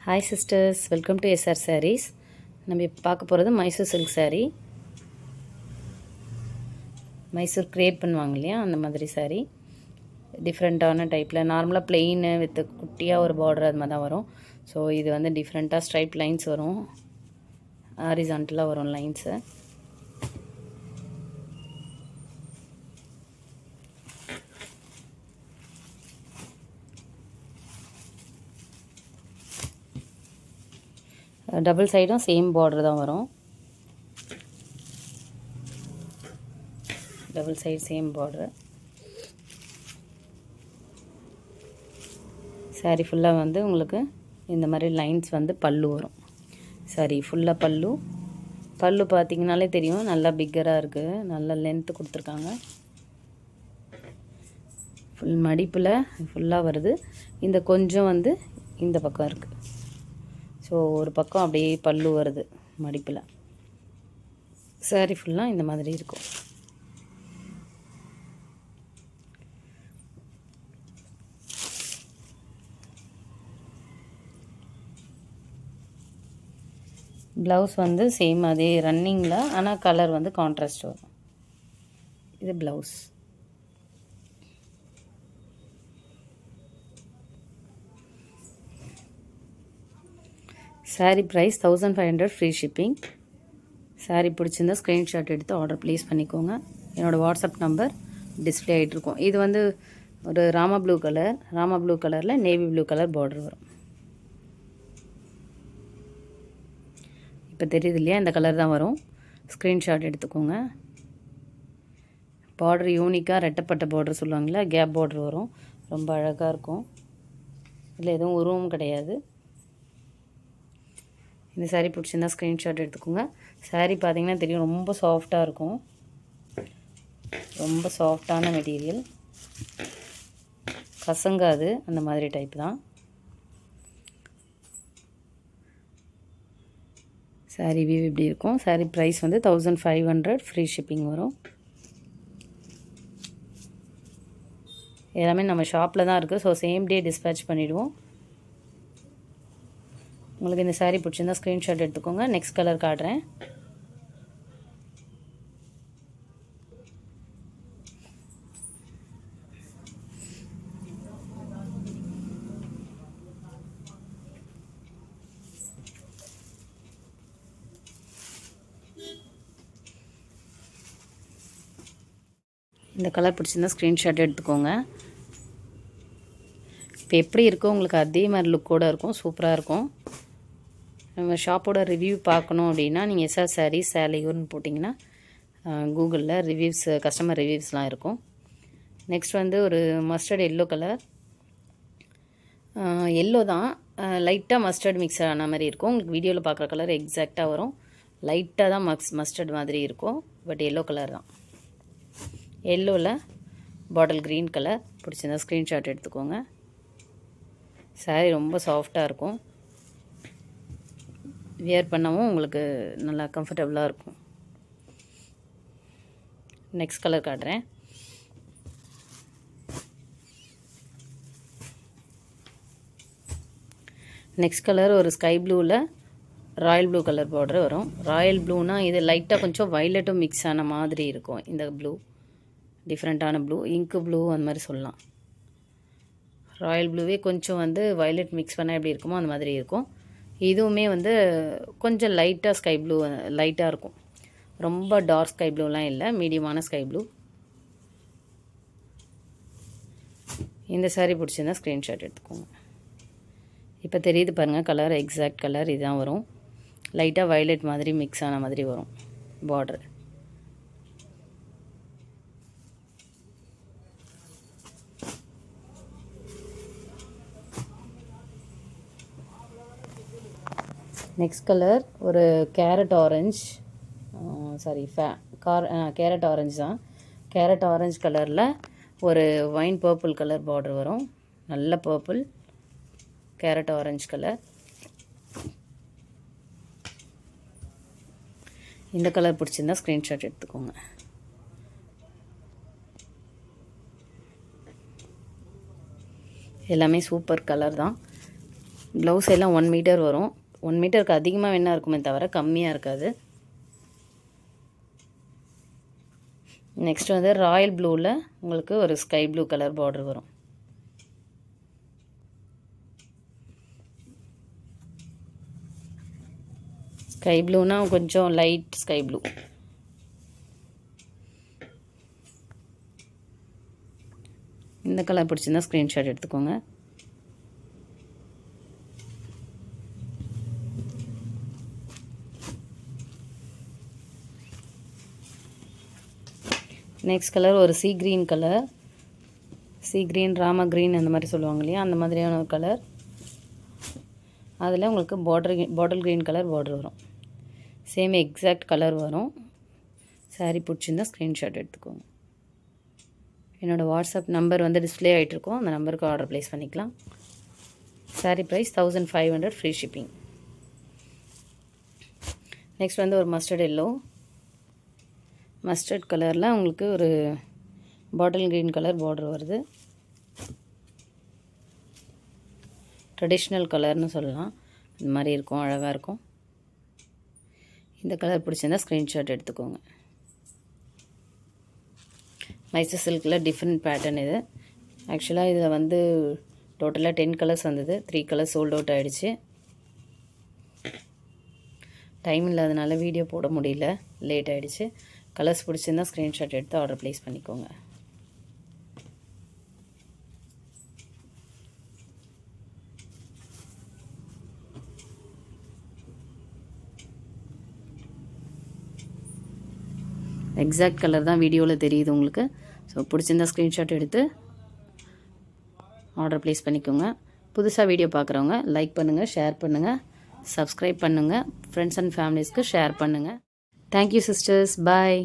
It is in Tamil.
Hi sisters, welcome to SR sarees. நம்ம இப்போ பார்க்க போகிறது மைசூர் சில்க் சாரீ. மைசூர் கிரேப் பண்ணுவாங்க இல்லையா, அந்த மாதிரி சாரீ. டிஃப்ரெண்ட்டான டைப்பில் நார்மலாக பிளெயின் வித் குட்டியாக ஒரு பார்டர் அது மாதிரி தான் வரும். ஸோ இது வந்து டிஃப்ரெண்ட்டாக ஸ்ட்ரைப் லைன்ஸ் வரும், ஹாரிசான்டலாக வரும் லைன்ஸு. டபுள் சைடும் சேம் பார்டர் தான் வரும். Double side same border. Sari ஃபுல்லாக வந்து உங்களுக்கு இந்த மாதிரி லைன்ஸ் வந்து பல்லு வரும். சாரீ ஃபுல்லாக பல்லு பார்த்திங்கனாலே தெரியும், நல்லா பிக்கராக இருக்குது, நல்ல லென்த்து கொடுத்துருக்காங்க. ஃபுல் மடிப்பில் ஃபுல்லாக வருது. இந்த கொஞ்சம் வந்து இந்த பக்கம் இருக்குது. ஸோ ஒரு பக்கம் அப்படியே பல்லு வருது மடிப்பில். சாரீ ஃபுல்லாக இந்த மாதிரி இருக்கும். ப்ளவுஸ் வந்து சேம் அதே ரன்னிங்கில், ஆனால் கலர் வந்து கான்ட்ராஸ்ட் வரும். இது blouse. Saree price 1500, free shipping. Saree பிடிச்சிருந்தா ஸ்க்ரீன்ஷாட் எடுத்து ஆர்டர் ப்ளேஸ் பண்ணிக்கோங்க. என்னோடய வாட்ஸ்அப் நம்பர் டிஸ்பிளே ஆகிட்ருக்கும். இது வந்து ஒரு ராமா ப்ளூ கலரில் நேவி ப்ளூ கலர் பார்டர் வரும். இப்போ தெரியுது இல்லையா, இந்த கலர் தான் வரும். ஸ்க்ரீன்ஷாட் எடுத்துக்கோங்க. பார்டர் யூனிக்காக ரெட்டப்பட்ட பார்டர் சொல்லுவாங்களே, கேப் பார்டர் வரும். ரொம்ப அழகாக இருக்கும். இதில் எதுவும் உருவம் கிடையாது. இந்த சாரீ பிடிச்சிருந்தா ஸ்க்ரீன்ஷாட் எடுத்துக்கோங்க. சாரீ பார்த்திங்கன்னா தெரியும், ரொம்ப சாஃப்டாக இருக்கும். ரொம்ப சாஃப்டான மெட்டீரியல், கசங்காது, அந்த மாதிரி டைப் தான். சாரீ வியூ இப்படி இருக்கும். சாரீ ப்ரைஸ் வந்து 1500, ஃப்ரீ ஷிப்பிங் வரும். எல்லாமே நம்ம ஷாப்பில் தான் இருக்குது. ஸோ சேம் டே டிஸ்பேட்ச் பண்ணிவிடுவோம். உங்களுக்கு இந்த சாரீ பிடிச்சிருந்தா ஸ்க்ரீன்ஷாட் எடுத்துக்கோங்க. நெக்ஸ்ட் கலர் காட்டுறேன். இந்த கலர் பிடிச்சிருந்தா ஸ்க்ரீன்ஷாட் எடுத்துக்கோங்க. இப்போ எப்படி இருக்கோ உங்களுக்கு அதே மாதிரி லுக்கோடு இருக்கும், சூப்பராக இருக்கும். நம்ம ஷாப்போட ரிவ்யூ பார்க்கணும் அப்படின்னா நீங்கள் எஸ்ஆர் சாரீஸ் சேலையூர்னு போட்டிங்கன்னா கூகுளில் ரிவ்யூஸ், கஸ்டமர் ரிவ்யூஸ்லாம் இருக்கும். நெக்ஸ்ட் வந்து ஒரு மஸ்டர்ட் எல்லோ கலர். எல்லோ தான், லைட்டாக மஸ்டர்ட் மிக்ஸ் ஆன மாதிரி இருக்கும். உங்களுக்கு வீடியோவில் பார்க்குற கலர் எக்ஸாக்டாக வரும். லைட்டாக தான் மஸ்டர்ட் மாதிரி இருக்கும், பட் எல்லோ கலர் தான். எல்லோவில் பாட்டில் க்ரீன் கலர் பிடிச்சிருந்தா ஸ்க்ரீன்ஷாட் எடுத்துக்கோங்க. சாரீ ரொம்ப சாஃப்டாக இருக்கும். வியர் பண்ணவும் உங்களுக்கு நல்லா கம்ஃபர்டபுளாக இருக்கும். நெக்ஸ்ட் கலர் காட்டுறேன். நெக்ஸ்ட் கலர் ஒரு ஸ்கை ப்ளூவில் ராயல் ப்ளூ கலர் பார்டர் வரும். ராயல் ப்ளூனால் இது லைட்டாக கொஞ்சம் வைலட்டும் மிக்ஸ் ஆன மாதிரி இருக்கும். இந்த ப்ளூ டிஃப்ரெண்ட்டான ப்ளூ, இங்கு ப்ளூ அந்த மாதிரி சொல்லலாம். ராயல் ப்ளூவே கொஞ்சம் வந்து வைலட் மிக்ஸ் பண்ணால் எப்படி இருக்குமோ அந்த மாதிரி இருக்கும். இதுவுமே வந்து கொஞ்சம் லைட்டாக ஸ்கை ப்ளூ, லைட்டாக இருக்கும். ரொம்ப டார்க் ஸ்கை ப்ளூலாம் இல்லை, மீடியமான ஸ்கை ப்ளூ. இந்த சாரீ பிடிச்சிருந்தா ஸ்க்ரீன்ஷாட் எடுத்துக்கோங்க. இப்போ தெரியுது பாருங்கள், கலர் எக்ஸாக்ட் கலர் இதுதான் வரும். லைட்டாக வைலட் மாதிரி மிக்ஸ் ஆன மாதிரி வரும் பார்டர். நெக்ஸ்ட் கலர் ஒரு கேரட் ஆரஞ்ச், கேரட் ஆரஞ்சு தான். கேரட் ஆரஞ்சு கலரில் ஒரு ஒயின் பர்பிள் கலர் பார்டர் வரும். நல்ல பர்பிள், கேரட் ஆரஞ்சு கலர். இந்த கலர் பிடிச்சிருந்தா ஸ்க்ரீன்ஷாட் எடுத்துக்கோங்க. எல்லாமே சூப்பர் கலர் தான். ப்ளவுஸ் எல்லாம் 1 மீட்டர் வரும். 1 மீட்டருக்கு அதிகமாக வேணா இருக்குமே தவிர கம்மியாக இருக்காது. நெக்ஸ்ட் வந்து ராயல் ப்ளூவில் உங்களுக்கு ஒரு ஸ்கை ப்ளூ கலர் பார்டர் வரும். ஸ்கை ப்ளூனா கொஞ்சம் லைட் ஸ்கை ப்ளூ. இந்த கலர் பிடிச்சிருந்தா ஸ்க்ரீன்ஷாட் எடுத்துக்கோங்க. நெக்ஸ்ட் கலர் ஒரு sea green colour. Sea green, Rama green அந்த மாதிரி சொல்லுவாங்க இல்லையா, அந்த மாதிரியான ஒரு கலர். அதில் உங்களுக்கு பாட்டில் க்ரீன் கலர் பார்டர் வரும். சேம் எக்ஸாக்ட் கலர் வரும். சாரீ பிடிச்சிருந்தா ஸ்க்ரீன்ஷாட் எடுத்துக்கோங்க. என்னோடய வாட்ஸ்அப் நம்பர் வந்து டிஸ்ப்ளே ஆகிட்ருக்கோம். அந்த நம்பருக்கு ஆர்டர் ப்ளேஸ் பண்ணிக்கலாம். Saree price 1500 free shipping. Next வந்து ஒரு மஸ்டர்ட் எல்லோ. மஸ்டர்ட் கலரில் உங்களுக்கு ஒரு பாட்டில் க்ரீன் கலர் பார்டர் வருது. ட்ரெடிஷ்னல் கலர்னு சொல்லலாம். இந்த மாதிரி இருக்கும், அழகாக இருக்கும். இந்த கலர் பிடிச்சிருந்தா ஸ்க்ரீன்ஷாட் எடுத்துக்கோங்க. மைசூர் சில்கில் டிஃப்ரெண்ட் பேட்டர்ன் இது. ஆக்சுவலாக இதில் வந்து டோட்டலாக 10 கலர்ஸ் வந்தது. 3 கலர்ஸ் சோல்ட் அவுட் ஆகிடுச்சு. டைம் இல்லாதனால வீடியோ போட முடியல, லேட் ஆகிடுச்சு. கலர்ஸ் பிடிச்சிருந்தா ஸ்க்ரீன்ஷாட் எடுத்து ஆர்டர் ப்ளேஸ் பண்ணிக்கோங்க. எக்ஸாக்ட் கலர் தான் வீடியோவில் தெரியுது உங்களுக்கு. ஸோ பிடிச்சிருந்தா ஸ்க்ரீன்ஷாட் எடுத்து ஆர்டர் ப்ளேஸ் பண்ணிக்கோங்க. புதுசாக வீடியோ பார்க்குறவங்க லைக் பண்ணுங்கள், ஷேர் பண்ணுங்கள், சப்ஸ்கிரைப் பண்ணுங்கள், ஃப்ரெண்ட்ஸ் அண்ட் ஃபேமிலிஸ்க்கு ஷேர் பண்ணுங்கள். தேங்க்யூ சிஸ்டர்ஸ், பாய்.